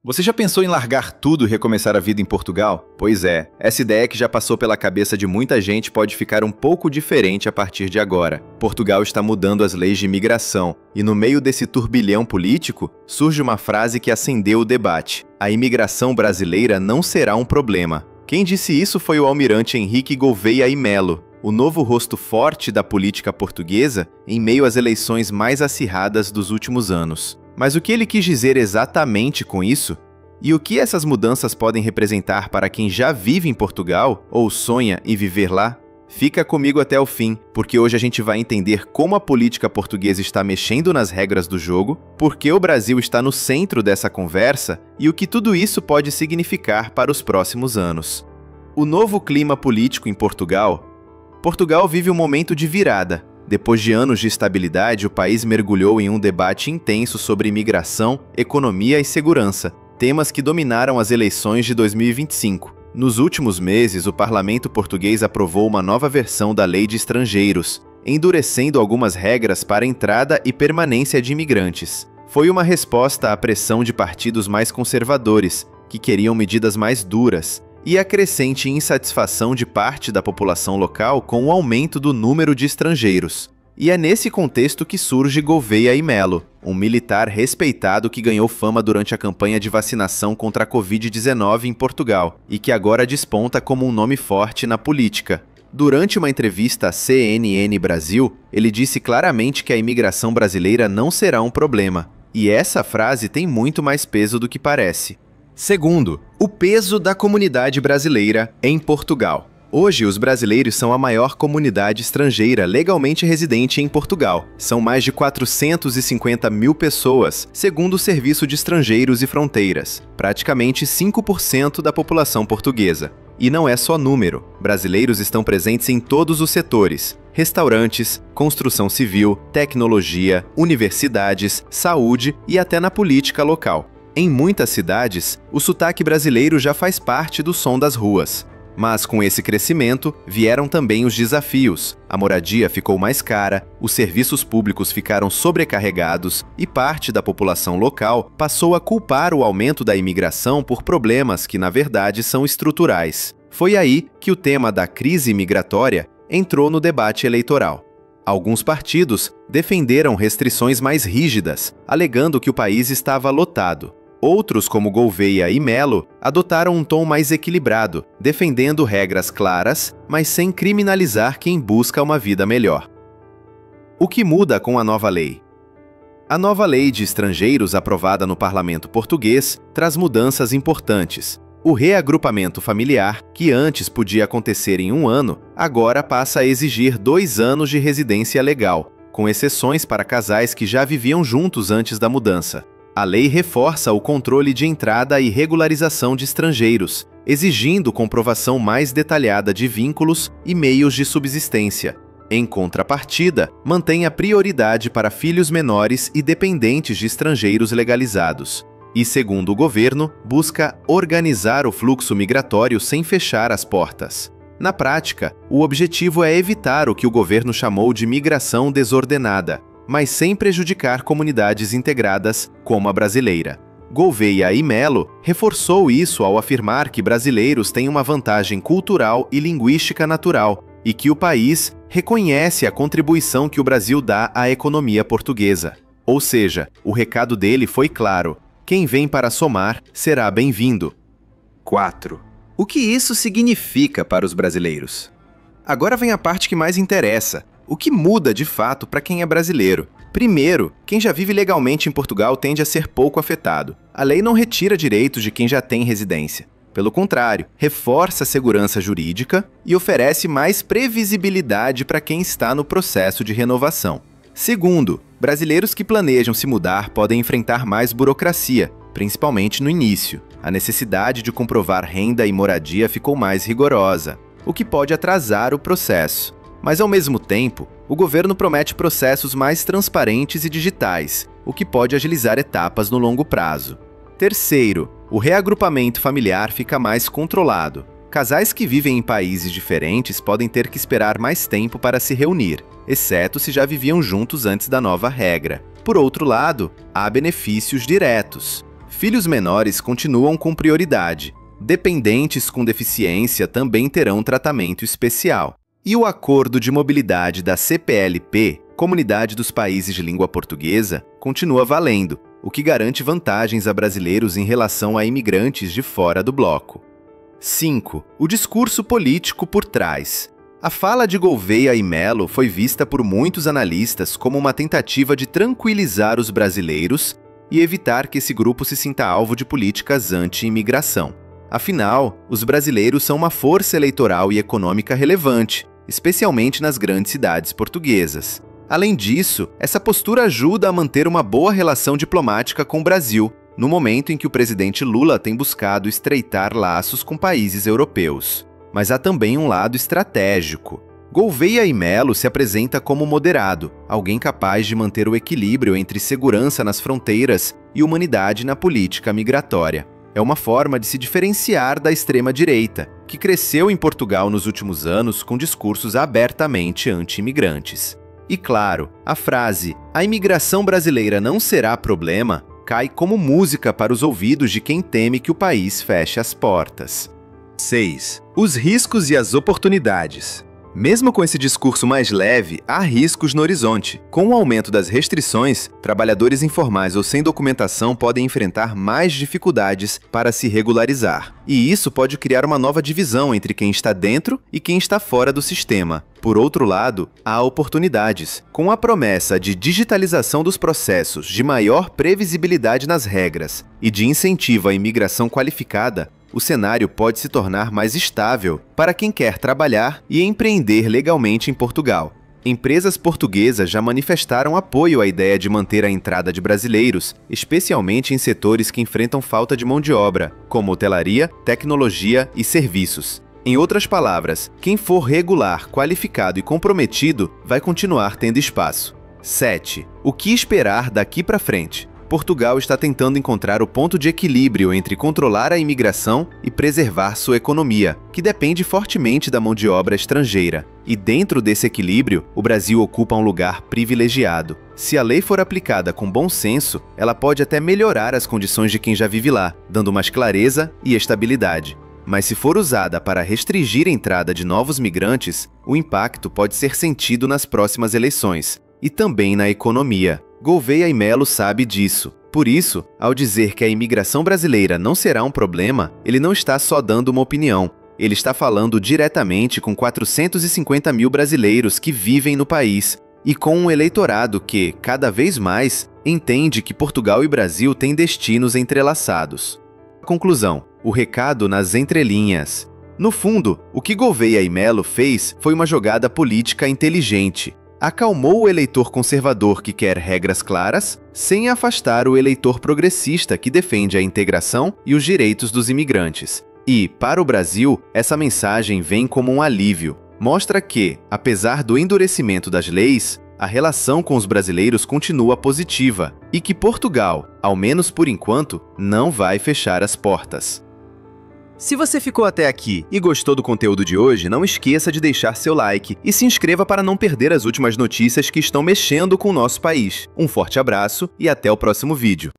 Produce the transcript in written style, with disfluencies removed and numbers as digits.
Você já pensou em largar tudo e recomeçar a vida em Portugal? Pois é, essa ideia que já passou pela cabeça de muita gente pode ficar um pouco diferente a partir de agora. Portugal está mudando as leis de imigração, e no meio desse turbilhão político, surge uma frase que acendeu o debate: a imigração brasileira não será um problema. Quem disse isso foi o almirante Henrique Gouveia y Melo, o novo rosto forte da política portuguesa em meio às eleições mais acirradas dos últimos anos. Mas o que ele quis dizer exatamente com isso? E o que essas mudanças podem representar para quem já vive em Portugal ou sonha em viver lá? Fica comigo até o fim, porque hoje a gente vai entender como a política portuguesa está mexendo nas regras do jogo, por que o Brasil está no centro dessa conversa e o que tudo isso pode significar para os próximos anos. O novo clima político em Portugal. Portugal vive um momento de virada. Depois de anos de estabilidade, o país mergulhou em um debate intenso sobre imigração, economia e segurança, temas que dominaram as eleições de 2025. Nos últimos meses, o parlamento português aprovou uma nova versão da Lei de Estrangeiros, endurecendo algumas regras para a entrada e permanência de imigrantes. Foi uma resposta à pressão de partidos mais conservadores, que queriam medidas mais duras, e a crescente insatisfação de parte da população local com o aumento do número de estrangeiros. E é nesse contexto que surge Gouveia y Melo, um militar respeitado que ganhou fama durante a campanha de vacinação contra a Covid-19 em Portugal, e que agora desponta como um nome forte na política. Durante uma entrevista à CNN Brasil, ele disse claramente que a imigração brasileira não será um problema. E essa frase tem muito mais peso do que parece. Segundo, o peso da comunidade brasileira em Portugal. Hoje, os brasileiros são a maior comunidade estrangeira legalmente residente em Portugal. São mais de 450 mil pessoas, segundo o Serviço de Estrangeiros e Fronteiras, praticamente 5% da população portuguesa. E não é só número. Brasileiros estão presentes em todos os setores: restaurantes, construção civil, tecnologia, universidades, saúde e até na política local. Em muitas cidades, o sotaque brasileiro já faz parte do som das ruas. Mas com esse crescimento, vieram também os desafios. A moradia ficou mais cara, os serviços públicos ficaram sobrecarregados e parte da população local passou a culpar o aumento da imigração por problemas que, na verdade, são estruturais. Foi aí que o tema da crise migratória entrou no debate eleitoral. Alguns partidos defenderam restrições mais rígidas, alegando que o país estava lotado. Outros, como Gouveia y Melo, adotaram um tom mais equilibrado, defendendo regras claras, mas sem criminalizar quem busca uma vida melhor. O que muda com a nova lei? A nova lei de estrangeiros aprovada no parlamento português traz mudanças importantes. O reagrupamento familiar, que antes podia acontecer em 1 ano, agora passa a exigir 2 anos de residência legal, com exceções para casais que já viviam juntos antes da mudança. A lei reforça o controle de entrada e regularização de estrangeiros, exigindo comprovação mais detalhada de vínculos e meios de subsistência. Em contrapartida, mantém a prioridade para filhos menores e dependentes de estrangeiros legalizados. E, segundo o governo, busca organizar o fluxo migratório sem fechar as portas. Na prática, o objetivo é evitar o que o governo chamou de migração desordenada, mas sem prejudicar comunidades integradas como a brasileira. Gouveia y Melo reforçou isso ao afirmar que brasileiros têm uma vantagem cultural e linguística natural e que o país reconhece a contribuição que o Brasil dá à economia portuguesa. Ou seja, o recado dele foi claro: quem vem para somar será bem-vindo. 4. O que isso significa para os brasileiros? Agora vem a parte que mais interessa. O que muda de fato para quem é brasileiro? Primeiro, quem já vive legalmente em Portugal tende a ser pouco afetado. A lei não retira direitos de quem já tem residência. Pelo contrário, reforça a segurança jurídica e oferece mais previsibilidade para quem está no processo de renovação. Segundo, brasileiros que planejam se mudar podem enfrentar mais burocracia, principalmente no início. A necessidade de comprovar renda e moradia ficou mais rigorosa, o que pode atrasar o processo. Mas, ao mesmo tempo, o governo promete processos mais transparentes e digitais, o que pode agilizar etapas no longo prazo. Terceiro, o reagrupamento familiar fica mais controlado. Casais que vivem em países diferentes podem ter que esperar mais tempo para se reunir, exceto se já viviam juntos antes da nova regra. Por outro lado, há benefícios diretos. Filhos menores continuam com prioridade. Dependentes com deficiência também terão tratamento especial. E o Acordo de Mobilidade da CPLP, Comunidade dos Países de Língua Portuguesa, continua valendo, o que garante vantagens a brasileiros em relação a imigrantes de fora do bloco. 5. O discurso político por trás. A fala de Gouveia e Mello foi vista por muitos analistas como uma tentativa de tranquilizar os brasileiros e evitar que esse grupo se sinta alvo de políticas anti-imigração. Afinal, os brasileiros são uma força eleitoral e econômica relevante, especialmente nas grandes cidades portuguesas. Além disso, essa postura ajuda a manter uma boa relação diplomática com o Brasil, no momento em que o presidente Lula tem buscado estreitar laços com países europeus. Mas há também um lado estratégico. Gouveia e Mello se apresenta como moderado, alguém capaz de manter o equilíbrio entre segurança nas fronteiras e humanidade na política migratória. É uma forma de se diferenciar da extrema-direita, que cresceu em Portugal nos últimos anos com discursos abertamente anti-imigrantes. E claro, a frase "a imigração brasileira não será problema" cai como música para os ouvidos de quem teme que o país feche as portas. 6. Os riscos e as oportunidades. Mesmo com esse discurso mais leve, há riscos no horizonte. Com o aumento das restrições, trabalhadores informais ou sem documentação podem enfrentar mais dificuldades para se regularizar. E isso pode criar uma nova divisão entre quem está dentro e quem está fora do sistema. Por outro lado, há oportunidades. Com a promessa de digitalização dos processos, de maior previsibilidade nas regras e de incentivo à imigração qualificada, o cenário pode se tornar mais estável para quem quer trabalhar e empreender legalmente em Portugal. Empresas portuguesas já manifestaram apoio à ideia de manter a entrada de brasileiros, especialmente em setores que enfrentam falta de mão de obra, como hotelaria, tecnologia e serviços. Em outras palavras, quem for regular, qualificado e comprometido vai continuar tendo espaço. 7. O que esperar daqui para frente? Portugal está tentando encontrar o ponto de equilíbrio entre controlar a imigração e preservar sua economia, que depende fortemente da mão de obra estrangeira. E dentro desse equilíbrio, o Brasil ocupa um lugar privilegiado. Se a lei for aplicada com bom senso, ela pode até melhorar as condições de quem já vive lá, dando mais clareza e estabilidade. Mas se for usada para restringir a entrada de novos migrantes, o impacto pode ser sentido nas próximas eleições e também na economia. Gouveia e Mello sabe disso. Por isso, ao dizer que a imigração brasileira não será um problema, ele não está só dando uma opinião. Ele está falando diretamente com 450 mil brasileiros que vivem no país e com um eleitorado que, cada vez mais, entende que Portugal e Brasil têm destinos entrelaçados. Conclusão: o recado nas entrelinhas. No fundo, o que Gouveia e Mello fez foi uma jogada política inteligente. Acalmou o eleitor conservador que quer regras claras, sem afastar o eleitor progressista que defende a integração e os direitos dos imigrantes. E, para o Brasil, essa mensagem vem como um alívio. Mostra que, apesar do endurecimento das leis, a relação com os brasileiros continua positiva e que Portugal, ao menos por enquanto, não vai fechar as portas. Se você ficou até aqui e gostou do conteúdo de hoje, não esqueça de deixar seu like e se inscreva para não perder as últimas notícias que estão mexendo com o nosso país. Um forte abraço e até o próximo vídeo.